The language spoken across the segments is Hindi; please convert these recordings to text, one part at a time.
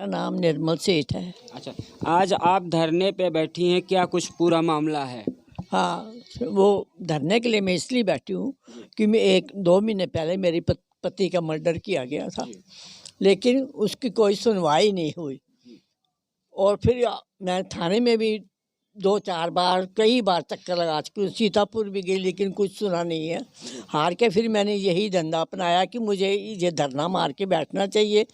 मेरा नाम निर्मल सेठ है। अच्छा, आज आप धरने पे बैठी हैं, क्या कुछ पूरा मामला है? हाँ, वो धरने के लिए मैं इसलिए बैठी हूँ कि मैं 1-2 महीने पहले मेरी पति का मर्डर किया गया था, लेकिन उसकी कोई सुनवाई नहीं हुई। और फिर मैं थाने में भी 2-4 बार कई बार चक्कर लगा चुकी हूँ, सीतापुर भी गई, लेकिन कुछ सुना नहीं है। हार के फिर मैंने यही धंधा अपनाया कि मुझे ये धरना मार के बैठना चाहिए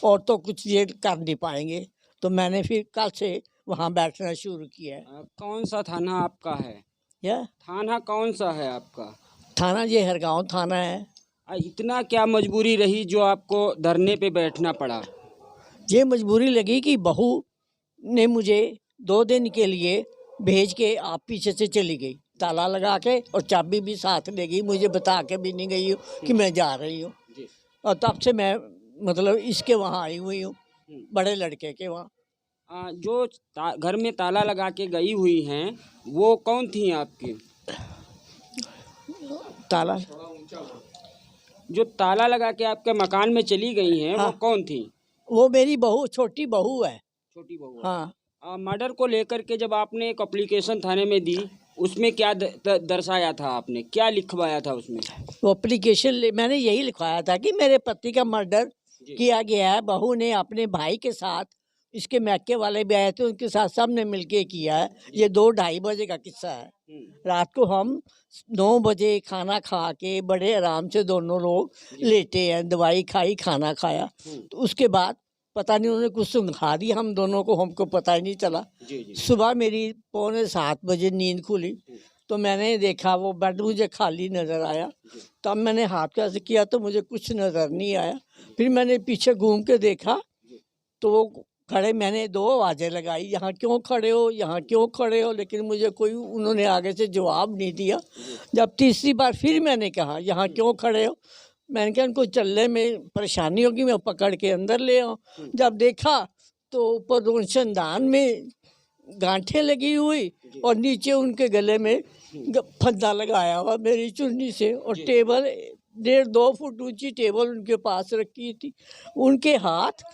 और तो कुछ ये कर नहीं पाएंगे, तो मैंने फिर कल से वहाँ बैठना शुरू किया है। कौन सा थाना आपका है? या थाना कौन सा है आपका? थाना ये हरगांव थाना है। इतना क्या मजबूरी रही जो आपको धरने पे बैठना पड़ा? ये मजबूरी लगी कि बहू ने मुझे 2 दिन के लिए भेज के आप पीछे से चली गई, ताला लगा के, और चाबी भी साथ ले गई, मुझे बता के भी नहीं गई कि मैं जा रही हूँ। और तब से मैं मतलब इसके वहाँ आई हुई हूँ, बड़े लड़के के वहाँ। जो घर में ताला लगा के गई हुई हैं, वो कौन थी आपकी? ताला जो ताला लगा के आपके मकान में चली गई हैं, हाँ, वो कौन थी? वो मेरी बहू, छोटी बहू है। छोटी बहू। हाँ, मर्डर को लेकर के जब आपने एक एप्लीकेशन थाने में दी, उसमें क्या दर्शाया था आपने, क्या लिखवाया था उसमें? वो एप्लीकेशन मैंने यही लिखवाया था कि मेरे पति का मर्डर किया गया है। बहू ने अपने भाई के साथ, इसके मैके वाले भी आए थे, उनके साथ सबने मिलके किया है। ये 2-2:30 बजे का किस्सा है। रात को हम 9 बजे खाना खा के बड़े आराम से दोनों लोग लेटे हैं, दवाई खाई, खाना खाया, तो उसके बाद पता नहीं उन्होंने कुछ सुंघा दी हम दोनों को, हमको पता ही नहीं चला। सुबह मेरी 6:45 बजे नींद खुली, तो मैंने देखा वो बेड मुझे खाली नज़र आया। तब मैंने हाथ कैसे किया तो मुझे कुछ नज़र नहीं आया। फिर मैंने पीछे घूम के देखा तो वो खड़े, मैंने 2 आवाज़ें लगाई, यहाँ क्यों खड़े हो, यहाँ क्यों खड़े हो, लेकिन मुझे कोई उन्होंने आगे से जवाब नहीं दिया। जब तीसरी बार फिर मैंने कहा यहाँ क्यों खड़े हो, मैंने कहा इनको चलने में परेशानी होगी, मैं पकड़ के अंदर ले आऊँ। जब देखा तो ऊपर रोशनदान में गांठें लगी हुई और नीचे उनके गले में फंदा लगाया हुआ मेरी चुन्नी से, और टेबल 1.5-2 फुट ऊंची टेबल उनके पास रखी थी। उनके हाथ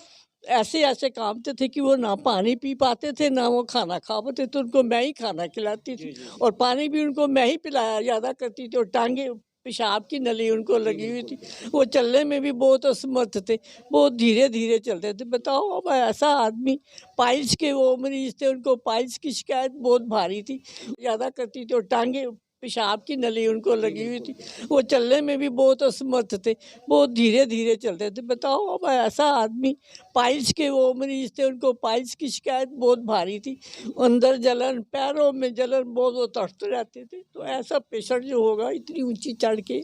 ऐसे ऐसे कामते थे कि वो ना पानी पी पाते थे ना वो खाना खा पाते, तो उनको मैं ही खाना खिलाती थी और पानी भी उनको मैं ही पिलाया ज़्यादा करती थी, और टांगे पेशाब की नली उनको लगी हुई थी। वो चलने में भी बहुत असमर्थ थे, बहुत धीरे धीरे चलते थे। बताओ अब ऐसा आदमी, पाइल्स के वो मरीज थे, उनको पाइल्स की शिकायत बहुत भारी थी, ज़्यादा करती थी, और टांगे पेशाब की नली उनको लगी हुई थी। वो चलने में भी बहुत असमर्थ थे, बहुत धीरे धीरे चलते थे। बताओ अब ऐसा आदमी, पाइल्स के वो मरीज थे, उनको पाइल्स की शिकायत बहुत भारी थी, अंदर जलन, पैरों में जलन, बहुत वो तड़पते रहते थे। तो ऐसा पेशेंट जो होगा इतनी ऊंची चढ़ के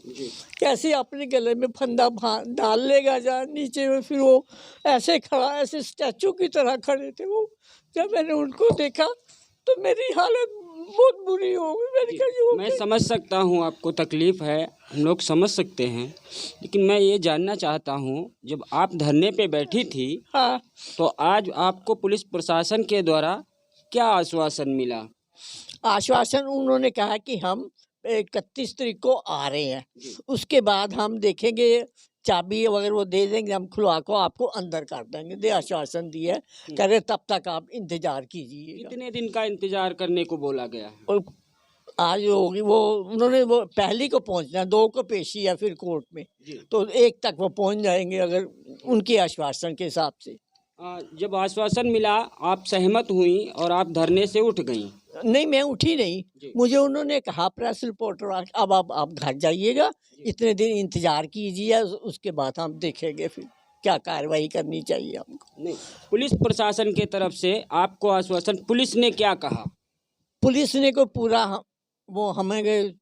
कैसे अपने गले में फंदा डाल लेगा जहाँ नीचे में, फिर वो ऐसे खड़ा, ऐसे स्टैचू की तरह खड़े थे वो। जब मैंने उनको देखा तो मेरी हालत बहुत बुरी हो गई। मैंने कहा मैं समझ सकता हूँ, आपको तकलीफ़ है, हम लोग समझ सकते हैं, लेकिन मैं ये जानना चाहता हूँ, जब आप धरने पे बैठी थी, हाँ, तो आज आपको पुलिस प्रशासन के द्वारा क्या आश्वासन मिला? आश्वासन उन्होंने कहा कि हम 31 तारीख को आ रहे हैं, उसके बाद हम देखेंगे, चाबी अगर वो दे देंगे हम खुलवा को आपको अंदर कर देंगे, दे आश्वासन दिया है। कह रहे तब तक आप इंतजार कीजिए। कितने दिन का इंतजार करने को बोला गया है? और आज होगी वो, उन्होंने वो पहली को पहुंचना, 2 को पेशी है फिर कोर्ट में, तो 1 तक वो पहुंच जाएंगे अगर उनके आश्वासन के हिसाब से। जब आश्वासन मिला, आप सहमत हुई और आप धरने से उठ गईं? नहीं, मैं उठी नहीं, मुझे उन्होंने कहा प्रेस रिपोर्टर अब आप घर जाइएगा, इतने दिन इंतजार कीजिए, उसके बाद हम देखेंगे फिर क्या कार्रवाई करनी चाहिए हमको। नहीं, पुलिस प्रशासन के तरफ से आपको आश्वासन, पुलिस ने क्या कहा? पुलिस ने को पूरा वो हमें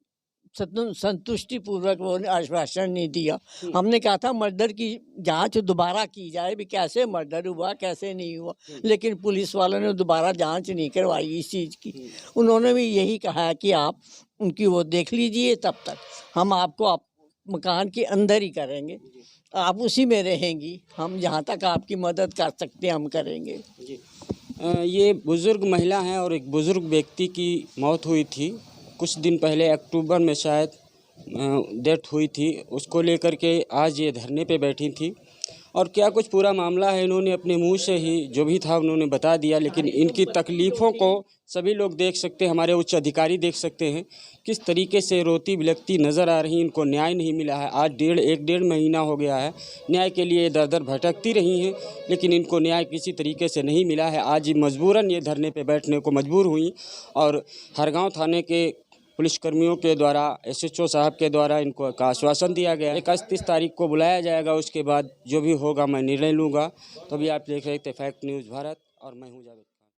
संतुष्टि पूर्वक वो आश्वासन नहीं दिया। हमने कहा था मर्डर की जांच दोबारा की जाए, भी कैसे मर्डर हुआ कैसे नहीं हुआ, लेकिन पुलिस वालों ने दोबारा जांच नहीं करवाई इस चीज़ की। उन्होंने भी यही कहा कि आप उनकी वो देख लीजिए, तब तक हम आपको आप मकान के अंदर ही करेंगे, आप उसी में रहेंगी, हम जहाँ तक आपकी मदद कर सकते हैं हम करेंगे। ये बुज़ुर्ग महिला हैं और एक बुज़ुर्ग व्यक्ति की मौत हुई थी कुछ दिन पहले, अक्टूबर में शायद डेथ हुई थी, उसको लेकर के आज ये धरने पे बैठी थी। और क्या कुछ पूरा मामला है इन्होंने अपने मुंह से ही जो भी था उन्होंने बता दिया। लेकिन इनकी तकलीफ़ों को सभी लोग देख सकते हैं, हमारे उच्च अधिकारी देख सकते हैं किस तरीके से रोती बिलखती नज़र आ रही। इनको न्याय नहीं मिला है। आज एक डेढ़ महीना हो गया है न्याय के लिए दर दर भटकती रही हैं, लेकिन इनको न्याय किसी तरीके से नहीं मिला है। आज मजबूरन ये धरने पे बैठने को मजबूर हुई और हरगांव थाने के पुलिसकर्मियों के द्वारा एसएचओ साहब के द्वारा इनको का आश्वासन दिया गया। 31 तारीख को बुलाया जाएगा, उसके बाद जो भी होगा मैं निर्णय लूँगा। तो अभी आप देख रहे थे फैक्ट न्यूज़ भारत और मैं हूँ जावेद।